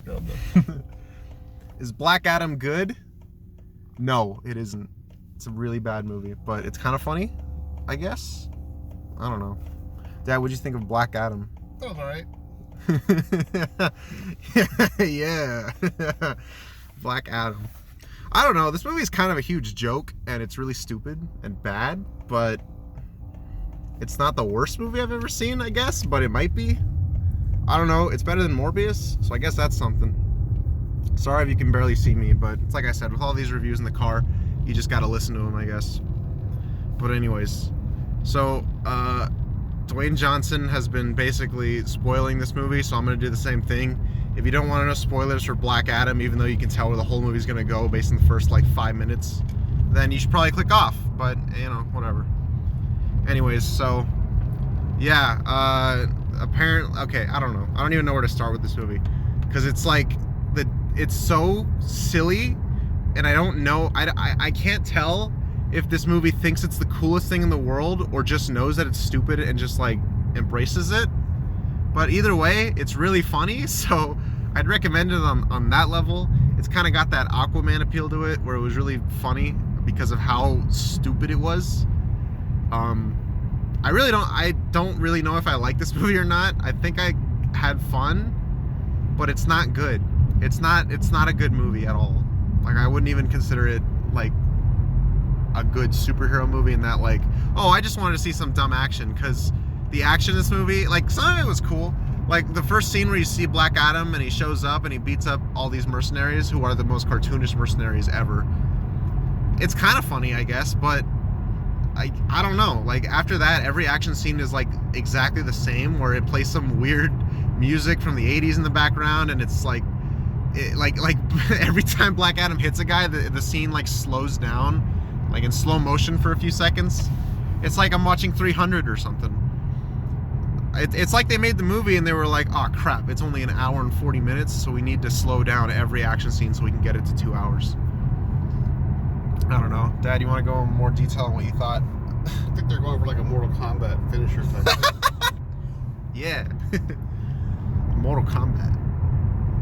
build them. Is Black Adam good? No, it isn't. It's a really bad movie, but it's kind of funny, I guess. I don't know. Dad, what'd you think of Black Adam? That was alright. Yeah. Black Adam. I don't know. This movie is kind of a huge joke, and it's really stupid and bad, but it's not the worst movie I've ever seen, I guess, but it might be. I don't know. It's better than Morbius, so I guess that's something. Sorry if you can barely see me, but it's like I said, with all these reviews in the car, you just gotta listen to them, I guess. But anyways, so, Dwayne Johnson has been basically spoiling this movie, so I'm going to do the same thing. If you don't want to know spoilers for Black Adam, even though you can tell where the whole movie's going to go based on the first, 5 minutes, then you should probably click off. But, whatever. Anyways, so, yeah, apparently, okay, I don't know. I don't even know where to start with this movie. Because it's it's so silly, and I don't know, I can't tell if this movie thinks it's the coolest thing in the world or just knows that it's stupid and just embraces it. But either way, it's really funny, so I'd recommend it on that level. It's kind of got that Aquaman appeal to it, where it was really funny because of how stupid it was. I don't really know if I like this movie or not. I think I had fun, but it's not good. It's not a good movie at all. I wouldn't even consider it a good superhero movie in that I just wanted to see some dumb action, because the action in this movie, some of it was cool. The first scene where you see Black Adam and he shows up and he beats up all these mercenaries who are the most cartoonish mercenaries ever. It's kind of funny, I guess, but I don't know. After that, every action scene is exactly the same, where it plays some weird music from the 80s in the background, and it's every time Black Adam hits a guy, the scene slows down in slow motion for a few seconds. It's like I'm watching 300 or something. It's like they made the movie and they were like, oh crap, it's only an hour and 40 minutes, so we need to slow down every action scene so we can get it to 2 hours. I don't know. Dad, you want to go in more detail on what you thought? I think they're going for a Mortal Kombat finisher type thing. Yeah. Mortal Kombat.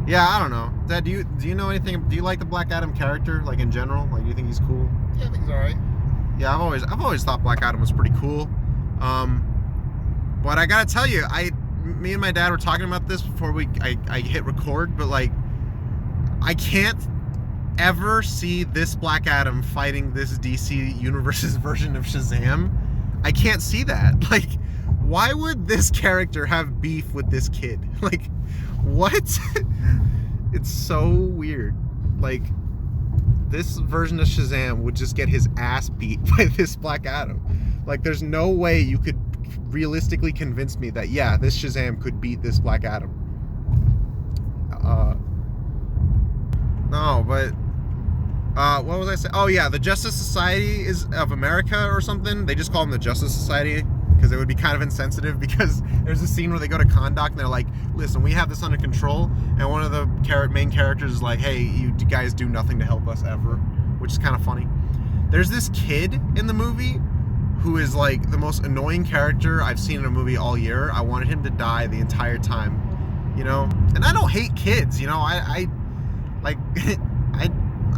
Yeah, I don't know. Dad, do you know anything? Do you like the Black Adam character, in general? Do you think he's cool? Yeah, I think he's alright. Yeah, I've always thought Black Adam was pretty cool. But I gotta tell you, me and my dad were talking about this before I hit record, but I can't ever see this Black Adam fighting this DC Universe's version of Shazam. I can't see that. Why would this character have beef with this kid? What? It's so weird. This version of Shazam would just get his ass beat by this Black Adam. There's no way you could realistically convince me that, yeah, this Shazam could beat this Black Adam. No, but what was I saying? Oh yeah, the Justice Society of America or something. They just call them the Justice Society because it would be kind of insensitive, because there's a scene where they go to Kahndaq and they're like, listen, we have this under control, and one of the main characters is like, hey, you guys do nothing to help us ever, which is kind of funny. There's this kid in the movie who is the most annoying character I've seen in a movie all year. I wanted him to die the entire time, and I don't hate kids,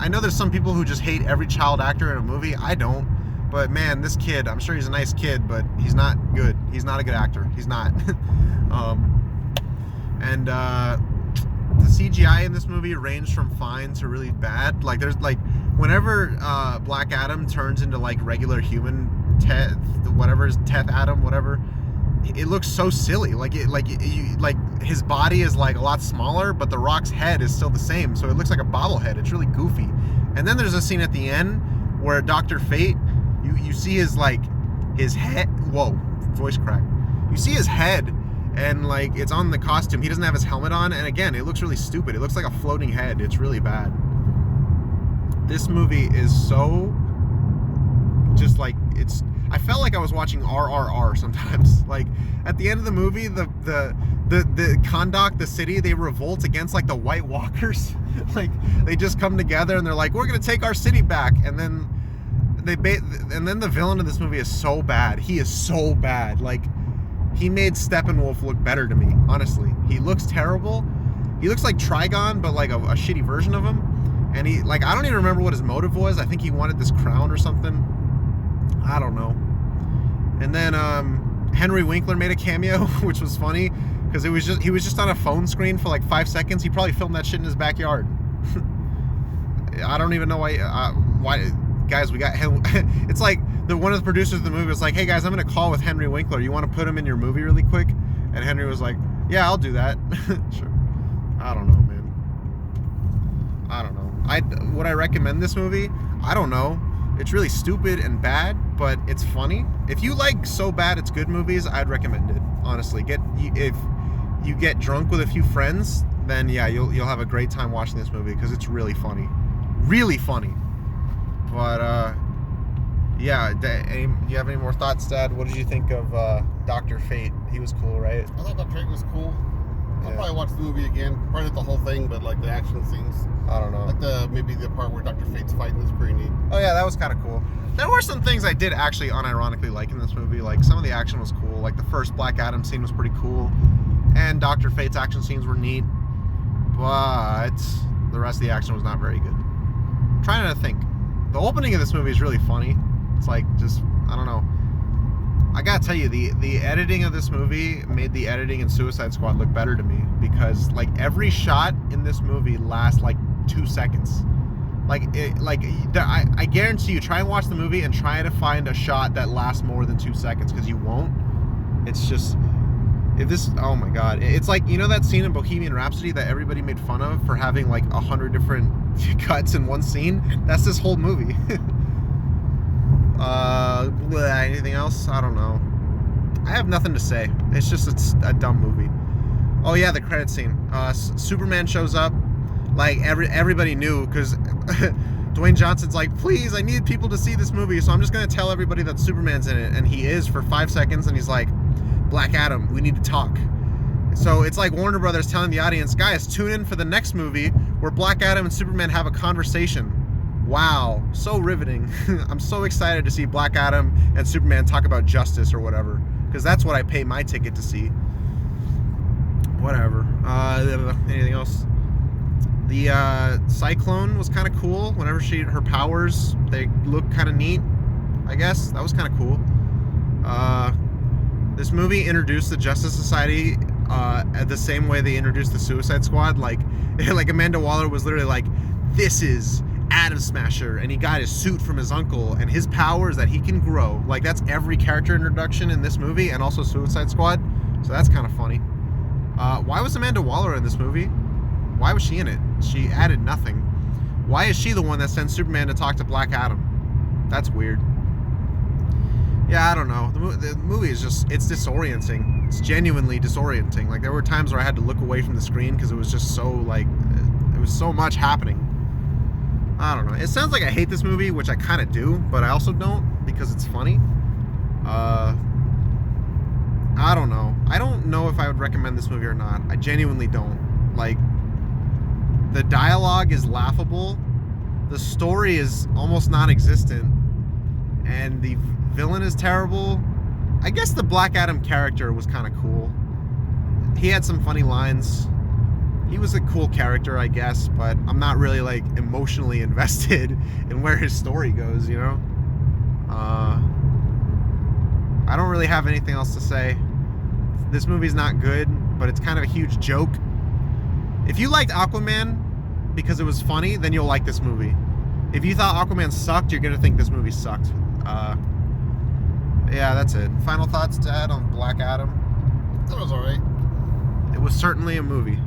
I know there's some people who just hate every child actor in a movie. I don't. But man, this kid, I'm sure he's a nice kid, but he's not good. He's not a good actor. He's not. The CGI in this movie ranged from fine to really bad. There's whenever Black Adam turns into regular human Teth Adam, whatever, it looks so silly. His body is a lot smaller, but The Rock's head is still the same, so it looks like a bobblehead. It's really goofy. And then there's a scene at the end where Dr. Fate, you see his head. Whoa, voice crack. You see his head, and it's on the costume. He doesn't have his helmet on, and again, it looks really stupid. It looks like a floating head. It's really bad. This movie is so just it's. I felt like I was watching RRR sometimes. At the end of the movie, the Kahndaq, the city, they revolt against the White Walkers. They just come together and they're like, we're gonna take our city back, and then the villain of this movie is so bad. He is so bad. He made Steppenwolf look better to me, honestly. He looks terrible, He looks like Trigon, but like a shitty version of him. And he, like, I don't even remember what his motive was. I think he wanted this crown or something. I don't know. And then Henry Winkler made a cameo, which was funny because he was just on a phone screen for like 5 seconds. He probably filmed that shit in his backyard. I don't even know why. Guys, we got it's like one of the producers of the movie was like, hey guys, I'm gonna call with Henry Winkler. You want to put him in your movie really quick? And Henry was like, yeah, I'll do that. Sure. I don't know, man. I don't know. Would I recommend this movie? I don't know. It's really stupid and bad, but it's funny. If you like So Bad It's Good movies, I'd recommend it. Honestly, if you get drunk with a few friends, then yeah, you'll have a great time watching this movie because it's really funny. Really funny. But yeah, do you have any more thoughts, Dad? What did you think of Dr. Fate? He was cool, right? I thought Dr. Fate was cool. I'll Yeah. probably watch the movie again. Probably not the whole thing, but like the action scenes. I don't know. Like maybe the part where Dr. Fate's fighting is pretty neat. Oh yeah, that was kind of cool. There were some things I did actually unironically like in this movie. Like some of the action was cool. Like the first Black Adam scene was pretty cool, and Dr. Fate's action scenes were neat. But the rest of the action was not very good. I'm trying to think. The opening of this movie is really funny. It's like just, I don't know. I gotta tell you, the editing of this movie made the editing in Suicide Squad look better to me because like every shot in this movie lasts like 2 seconds. I guarantee you, try and watch the movie and try to find a shot that lasts more than 2 seconds because you won't. It's just, oh my god, it's like, you know that scene in Bohemian Rhapsody that everybody made fun of for having like 100 different cuts in one scene? That's this whole movie. Anything else? I don't know. I have nothing to say. It's a dumb movie. Oh yeah, the credit scene. Superman shows up. Like everybody knew because Dwayne Johnson's like, please, I need people to see this movie, so I'm just gonna tell everybody that Superman's in it, and he is for 5 seconds, and he's like, Black Adam, we need to talk. So it's like Warner Brothers telling the audience, guys, tune in for the next movie where Black Adam and Superman have a conversation. Wow, so riveting. I'm so excited to see Black Adam and Superman talk about justice or whatever, because that's what I pay my ticket to see. Whatever. Anything else? The Cyclone was kind of cool. Whenever her powers, they look kind of neat, I guess. That was kind of cool. This movie introduced the Justice Society the same way they introduced the Suicide Squad. Like Amanda Waller was literally like, this is Atom Smasher, and he got his suit from his uncle, and his power is that he can grow. Like, that's every character introduction in this movie, and also Suicide Squad. So that's kind of funny. Why was Amanda Waller in this movie? Why was she in it? She added nothing. Why is she the one that sends Superman to talk to Black Adam? That's weird. Yeah, I don't know. The movie is just, it's disorienting. It's genuinely disorienting. Like, there were times where I had to look away from the screen because it was just so, like, it was so much happening. I don't know. It sounds like I hate this movie, which I kind of do, but I also don't because it's funny. I don't know. I don't know if I would recommend this movie or not. I genuinely don't. Like, the dialogue is laughable. The story is almost non-existent. And the villain is terrible. I guess the Black Adam character was kind of cool. He had some funny lines. He was a cool character, I guess, but I'm not really, like, emotionally invested in where his story goes, you know? I don't really have anything else to say. This movie's not good, but it's kind of a huge joke. If you liked Aquaman because it was funny, then you'll like this movie. If you thought Aquaman sucked, you're gonna think this movie sucked. Yeah, that's it. Final thoughts, Dad, on Black Adam? That was alright. It was certainly a movie.